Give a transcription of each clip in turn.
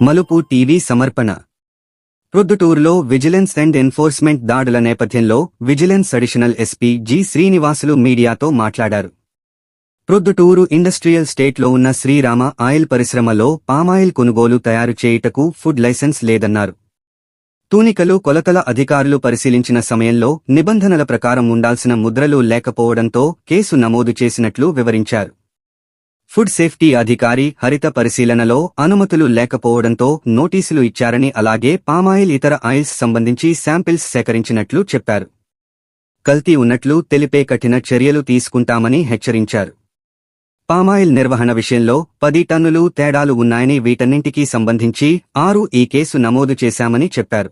మలుపు టీవీ సమర్పణ. ప్రొద్దుటూరులో విజిలెన్స్ అండ్ ఎన్ఫోర్స్మెంట్ దాడుల నేపథ్యంలో vigilance additional SP G Srinivasulu మీడియాతో మాట్లాడారు. ప్రొద్దుటూరు ఇండస్ట్రియల్ స్టేట్లో ఉన్న శ్రీరామ ఆయిల్ పరిశ్రమలో పామాయిల్ కొనుగోలు తయారు చేయుటకు ఫుడ్ లైసెన్స్ లేదన్నారు. తూనికలు కొలతల అధికారులు పరిశీలించిన సమయంలో నిబంధనల ప్రకారం ఉండాల్సిన ముద్రలు లేకపోవడంతో కేసు నమోదు చేసినట్లు వివరించారు. ఫుడ్ సేఫ్టీ అధికారి హరిత పరిశీలనలో అనుమతులు లేకపోవడంతో నోటీసులు ఇచ్చారని, అలాగే పామాయిల్ ఇతర ఆయిల్స్ సంబంధించి శాంపిల్స్ సేకరించినట్లు చెప్పారు. కల్తీ ఉన్నట్లు తెలిపే కఠిన చర్యలు తీసుకుంటామని హెచ్చరించారు. పామాయిల్ నిర్వహణ విషయంలో 10 టన్నులు తేడాలు ఉన్నాయని, వీటన్నింటికీ సంబంధించి 6 ఈ కేసు నమోదు చేశామని చెప్పారు.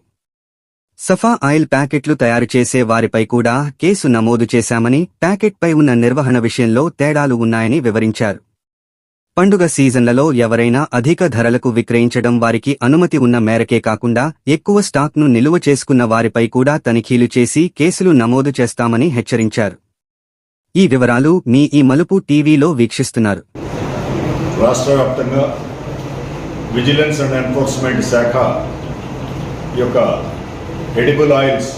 సఫా ఆయిల్ ప్యాకెట్లు తయారు చేసే వారిపై కూడా కేసు నమోదు చేశామని, ప్యాకెట్పై ఉన్న నిర్వహణ విషయంలో తేడాలు ఉన్నాయని వివరించారు. పండుగ సీజన్లలో ఎవరైనా అధిక ధరలకు విక్రయించడం వారికి అనుమతి ఉన్న మేరకే కాకుండా ఎక్కువ స్టాక్ను నిలువ చేసుకున్న వారిపై కూడా తనిఖీలు చేసి కేసులు నమోదు చేస్తామని హెచ్చరించారు. ఈ వివరాలు మీ ఈ మలుపు టీవీలో వీక్షిస్తున్నారు. రాష్ట్ర వ్యాప్తంగా విజిలెన్స్ అండ్ ఎన్ఫోర్స్మెంట్ శాఖ యొక్క ఎడిబుల్ ఆయిల్స్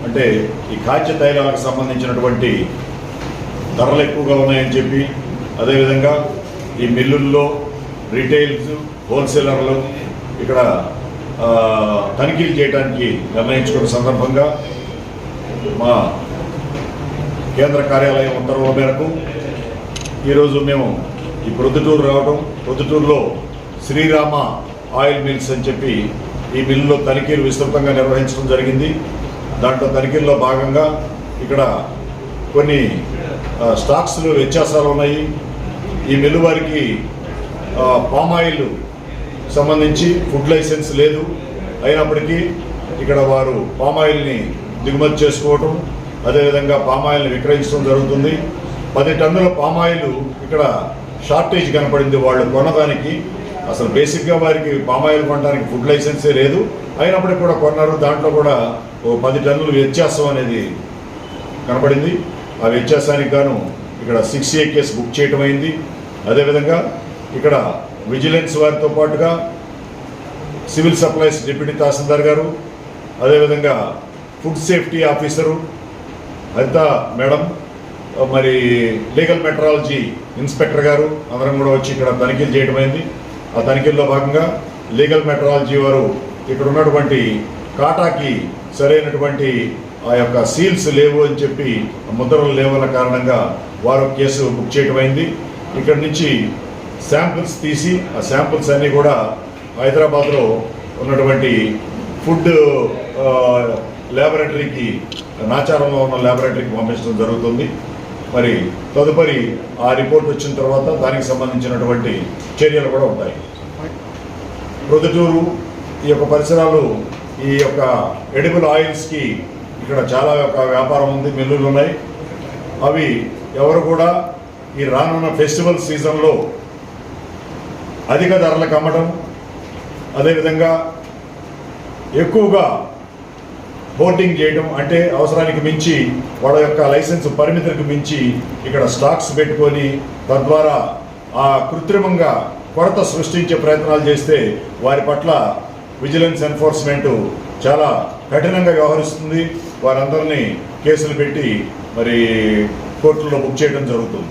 అంటే ఈ ఖాద్య తైలాలకు సంబంధించినటువంటి ధరలు ఎక్కువగా ఉన్నాయని చెప్పి, అదేవిధంగా ఈ మిల్లుల్లో రీటైల్స్ హోల్సేలర్లు ఇక్కడ తనిఖీలు చేయడానికి నిర్ణయించుకున్న సందర్భంగా మా కేంద్ర కార్యాలయం ఉత్తర్వుల మేరకు ఈరోజు మేము ఈ ప్రొద్దుటూరు రావడం, ప్రొద్దుటూరులో శ్రీరామ ఆయిల్ మిల్స్ అని చెప్పి ఈ మిల్లులో తనిఖీలు విస్తృతంగా నిర్వహించడం జరిగింది. దాంట్లో తనిఖీల్లో భాగంగా ఇక్కడ కొన్ని స్టాక్స్లో వ్యత్యాసాలు ఉన్నాయి. ఈ మిల్లు వారికి పామాయిల్ సంబంధించి ఫుడ్ లైసెన్స్ లేదు. అయినప్పటికీ ఇక్కడ వారు పామాయిల్ని దిగుమతి చేసుకోవటం, అదేవిధంగా పామాయిల్ని విక్రయించడం జరుగుతుంది. 10 టన్నుల పామాయిల్ ఇక్కడ షార్టేజ్ కనపడింది వాళ్ళు కొనడానికి. అసలు బేసిక్గా వారికి పామాయిల్ కొనడానికి ఫుడ్ లైసెన్సే లేదు, అయినప్పటికీ కూడా కొన్నారు. దాంట్లో కూడా 10 టన్నుల వ్యత్యాసం అనేది కనపడింది. ఆ వ్యత్యాసానికి గాను ఇక్కడ 6A కేసు బుక్ చేయటం అయింది. అదేవిధంగా ఇక్కడ విజిలెన్స్ వారితో పాటుగా సివిల్ సప్లైస్ డిప్యూటీ తహసీల్దార్ గారు, అదేవిధంగా ఫుడ్ సేఫ్టీ ఆఫీసరు హరిత మేడం, మరి లీగల్ మెట్రాలజీ ఇన్స్పెక్టర్ గారు అందరం కూడా వచ్చి ఇక్కడ తనిఖీలు చేయడం అయింది. ఆ తనిఖీల్లో భాగంగా లీగల్ మెట్రాలజీ వారు ఇక్కడ ఉన్నటువంటి కాటాకి సరైనటువంటి ఆ యొక్క సీల్స్ లేవు అని చెప్పి, ముద్రలు లేవన్న కారణంగా వారు కేసు బుక్ చేయడం అయింది. ఇక్కడ నుంచి శాంపిల్స్ తీసి ఆ శాంపిల్స్ అన్నీ కూడా హైదరాబాద్లో ఉన్నటువంటి ఫుడ్ ల్యాబొరేటరీకి, నాచారంలో ఉన్న ల్యాబొరేటరీకి పంపించడం జరుగుతుంది. మరి తదుపరి ఆ రిపోర్ట్ వచ్చిన తర్వాత దానికి సంబంధించినటువంటి చర్యలు కూడా ఉంటాయి. ప్రొద్దుటూరు ఈ యొక్క పరిసరాలు, ఈ యొక్క ఎడిబుల్ ఆయిల్స్కి ఇక్కడ చాలా వ్యాపారం ఉంది, మిల్లులు ఉన్నాయి. అవి ఎవరు కూడా ఈ రానున్న ఫెస్టివల్ సీజన్లో అధిక ధరలకు అమ్మడం, అదేవిధంగా ఎక్కువగా హోర్డింగ్ చేయడం, అంటే అవసరానికి మించి వాళ్ళ యొక్క లైసెన్స్ పరిమితులకు మించి ఇక్కడ స్టాక్స్ పెట్టుకొని తద్వారా ఆ కృత్రిమంగా కొరత సృష్టించే ప్రయత్నాలు చేస్తే వారి పట్ల విజిలెన్స్ ఎన్ఫోర్స్మెంట్ చాలా కఠినంగా వ్యవహరిస్తుంది. వారందరినీ కేసులు పెట్టి మరి కోర్టుల్లో బుక్ చేయడం జరుగుతుంది.